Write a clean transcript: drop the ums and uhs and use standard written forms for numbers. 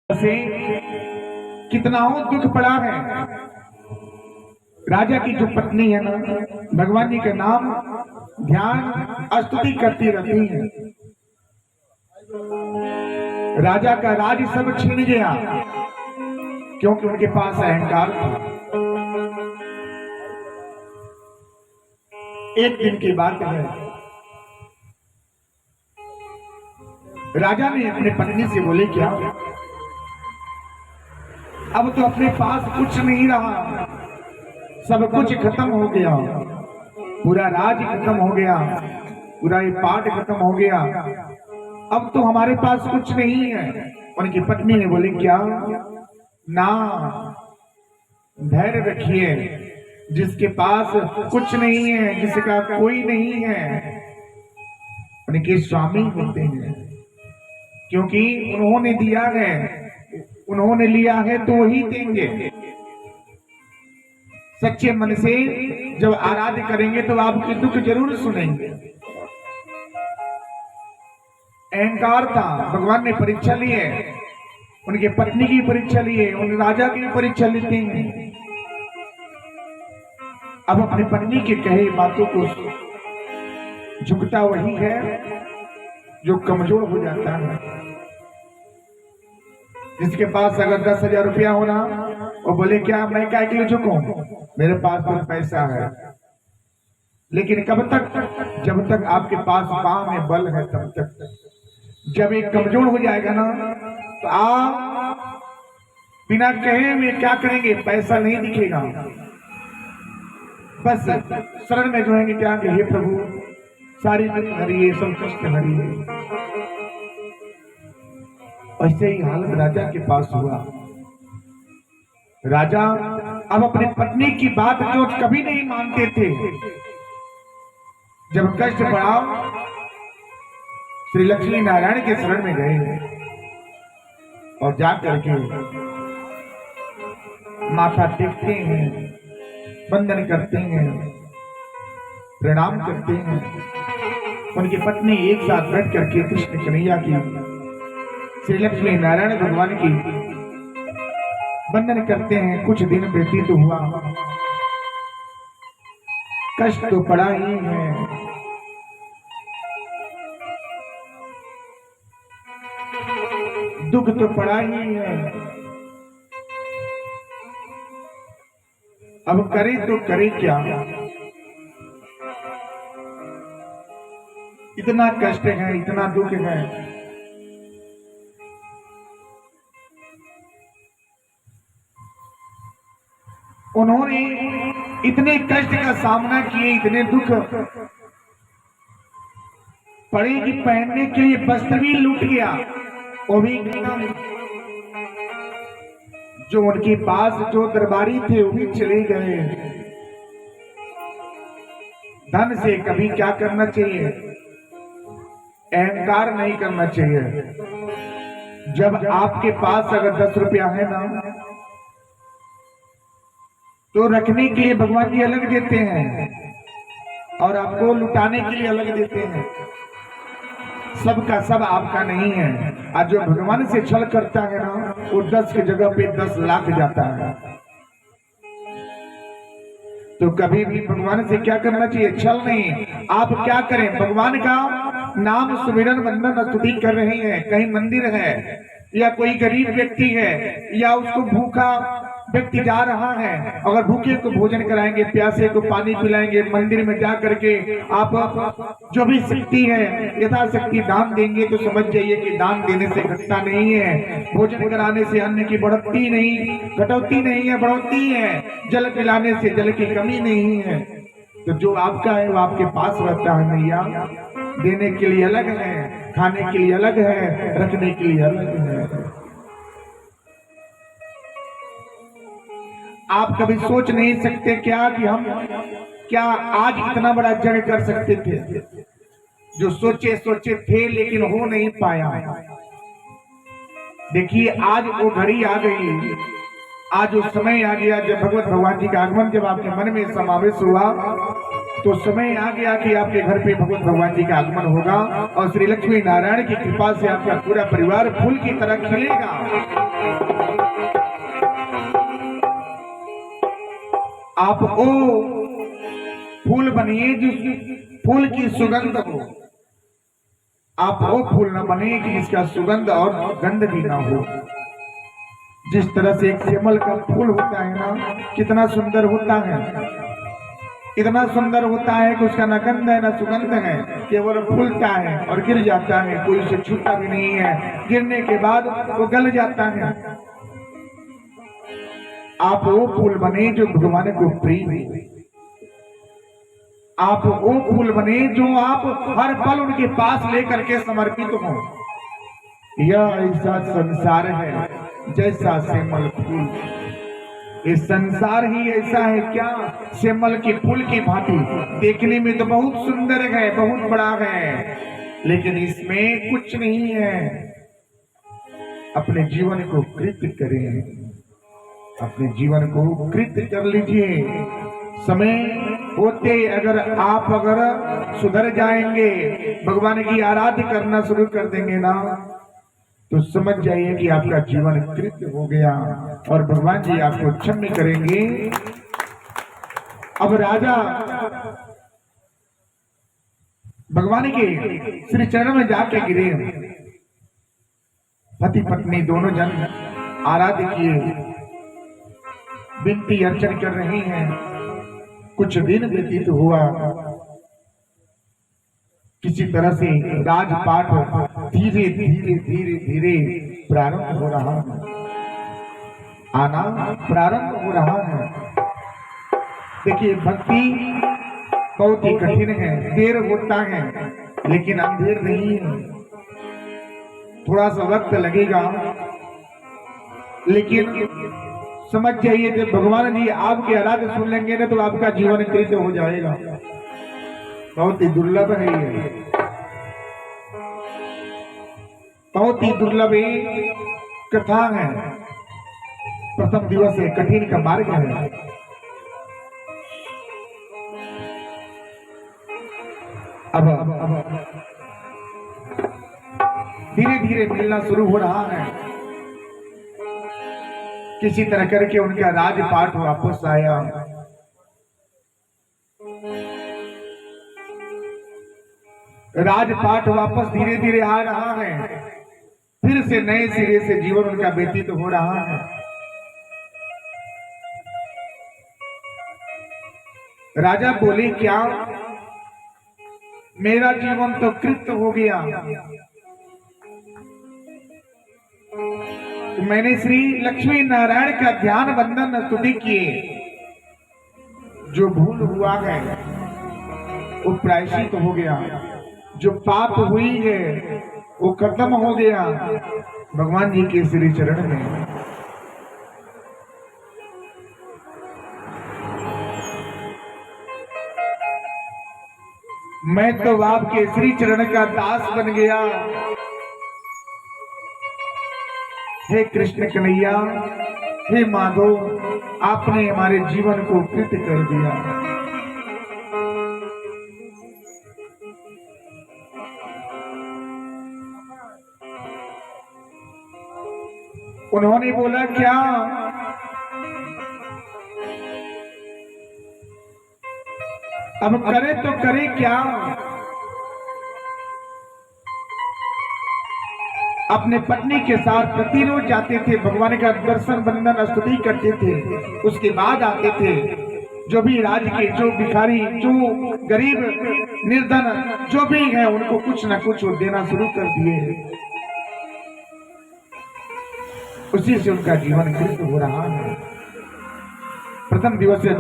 से कितनाओं दुख पड़ा है। राजा की जो पत्नी है ना, भगवान जी का नाम ध्यान स्तुति करती रहती है। राजा का राज सब छीन गया क्योंकि उनके पास अहंकार था। एक दिन की बात है, राजा ने अपने पत्नी से बोले, क्या अब तो अपने पास कुछ नहीं रहा, सब कुछ खत्म हो गया, पूरा राज खत्म हो गया, पूरा ये पाठ खत्म हो गया, अब तो हमारे पास कुछ नहीं है। उनकी पत्नी ने बोली, क्या ना, धैर्य रखिए, जिसके पास कुछ नहीं है, जिसका कोई नहीं है, उनके स्वामी होते हैं, क्योंकि उन्होंने दिया है, उन्होंने लिया है तो वही देंगे। सच्चे मन से जब आराध्य करेंगे तो आपके दुख जरूर सुनेंगे। अहंकार था, भगवान ने परीक्षा ली है, उनके पत्नी की परीक्षा ली है, उन राजा की परीक्षा लेते हैं। अब अपनी पत्नी के कहे बातों को झुकता वही है जो कमजोर हो जाता है। जिसके पास अगर 10,000 रुपया होना, वो बोले, क्या मैं क्या के लिए झुकूं, मेरे पास तो पैसा है। लेकिन कब तक? जब तक आपके पास पांव में बल है तब तक। जब एक कमजोर हो जाएगा ना, तो आप बिना कहे हुए क्या करेंगे, पैसा नहीं दिखेगा, बस शरण में जो है क्या, हे प्रभु सारी दुख हरिए, सब कष्ट हरिए। ऐसे ही हालत राजा के पास हुआ। राजा अब अपनी पत्नी की बात जो कभी नहीं मानते थे, जब कष्ट पड़ा श्री लक्ष्मी नारायण के शरण में गए और जाकर के माथा टेकते हैं, वंदन करते हैं, प्रणाम करते हैं। उनकी पत्नी एक साथ बैठ करके कृष्ण कन्हैया की, श्री लक्ष्मी नारायण भगवान की वंदन करते हैं। कुछ दिन व्यतीत हुआ, कष्ट तो पड़ा ही है, दुख तो पड़ा ही है, अब करे तो करे क्या। इतना कष्ट है, इतना दुख है। उन्होंने इतने कष्ट का सामना किए, इतने दुख पड़े कि पहनने के लिए वस्त्र भी लूट गया, वो भी जो उनके पास जो दरबारी थे वो भी चले गए। धन से कभी क्या करना चाहिए, अहंकार नहीं करना चाहिए। जब आपके पास अगर 10 रुपया है ना, तो रखने के लिए भगवान जी अलग देते हैं और आपको लुटाने के लिए अलग देते हैं। सबका सब आपका नहीं है। आज जो भगवान से छल करता है ना, वो 10 की जगह पे 10 लाख जाता है। तो कभी भी भगवान से क्या करना चाहिए, छल नहीं। आप क्या करें, भगवान का नाम सुमिरन वंदन स्तुति कर रहे हैं, कहीं मंदिर है या कोई गरीब व्यक्ति है या उसको भूखा व्यक्ति जा रहा है, अगर भूखे को भोजन कराएंगे, प्यासे को पानी पिलाएंगे, मंदिर में जा करके आप जो भी शक्ति है यथाशक्ति दान देंगे, तो समझ जाइए कि दान देने से घटता नहीं है, भोजन कराने से अन्न की बढ़ोतरी नहीं, घटौती नहीं है, बढ़ोतरी है, जल पिलाने से जल की कमी नहीं है। तो जो आपका है वो आपके पास रहता है मैया, देने के लिए अलग है, खाने के लिए अलग है, रखने के लिए अलग है। आप कभी सोच नहीं सकते क्या कि हम क्या आज इतना बड़ा जग कर सकते थे, जो सोचे थे लेकिन हो नहीं पाया। देखिए आज वो घड़ी आ गई, आज वो समय आ गया जब भगवत भगवान जी का आगमन जब आपके मन में समावेश हुआ, तो समय आ गया कि आपके घर पे भगवत भगवान जी का आगमन होगा और श्री लक्ष्मी नारायण की कृपा से आपका पूरा परिवार फूल की तरह खिलेगा। आप वो फूल बनिए जिस फूल की सुगंध हो, आप वो फूल न बने कि जिसका सुगंध और गंध भी ना हो। जिस तरह से एक सेमल का फूल होता है ना, कितना सुंदर होता है, इतना सुंदर होता है कि उसका न गंध है न सुगंध है, केवल फूलता है और गिर जाता है, कोई उसे छूता भी नहीं है, गिरने के बाद वो गल जाता है। आप वो फूल बने जो भगवान को प्रिय हो, आप वो फूल बने जो आप हर पल उनके पास लेकर के समर्पित हो। यह ऐसा संसार है जैसा सेमल फूल, इस संसार ही ऐसा है क्या, सेमल के फूल की भांति देखने में तो बहुत सुंदर है, बहुत बड़ा है, लेकिन इसमें कुछ नहीं है। अपने जीवन को कृत्य करें, अपने जीवन को कृत्य कर लीजिए। समय होते अगर सुधर जाएंगे, भगवान की आराधना करना शुरू कर देंगे ना, तो समझ जाइए कि आपका जीवन कृत्य हो गया और भगवान जी आपको क्षमा करेंगे। अब राजा भगवान के श्री चरण में जाके गिरे, पति पत्नी दोनों जन आराध्य किए, विनती अर्चन कर रही हैं। कुछ दिन व्यतीत हुआ, किसी तरह से राजपाट धीरे धीरे धीरे धीरे प्रारंभ हो रहा है, आना प्रारंभ हो रहा है। देखिए भक्ति बहुत ही कठिन है, देर होता है लेकिन अंधेर नहीं है, थोड़ा सा वक्त लगेगा, लेकिन समझ जाइए जब भगवान जी आपकी आराधना सुन लेंगे ना तो आपका जीवन कृत्य हो जाएगा। बहुत ही दुर्लभ है ये, बहुत ही दुर्लभ कथा है। प्रथम दिवस है, कठिन का मार्ग है। अब धीरे धीरे मिलना शुरू हो रहा है। किसी तरह करके उनका राजपाट वापस आया। राजपाट वापस धीरे धीरे आ रहा है, फिर से नए सिरे से जीवन उनका व्यतीत हो रहा है। राजा बोले क्या, मेरा जीवन तो कृत्य हो गया, तो मैंने श्री लक्ष्मी नारायण का ध्यान वंदन स्तुति किए, जो भूल हुआ है वो प्रायश्चित हो गया, जो पाप हुई है वो खत्म हो गया भगवान जी के श्री चरण में। मैं तो आपके श्री चरण का दास बन गया। हे कृष्ण कन्हैया, हे माधव, आपने हमारे जीवन को कृत्य कर दिया। उन्होंने बोला क्या, अब करे तो करे क्या, अपने पत्नी के साथ प्रतिरोज जाते थे, भगवान का दर्शन वंदन स्तुति करते थे, उसके बाद आते थे। जो भी राज्य के, जो भिखारी, जो गरीब निर्धन जो भी है, उनको कुछ न कुछ देना शुरू कर दिए। उसी से उनका जीवन कृत हो रहा है। प्रथम दिवस से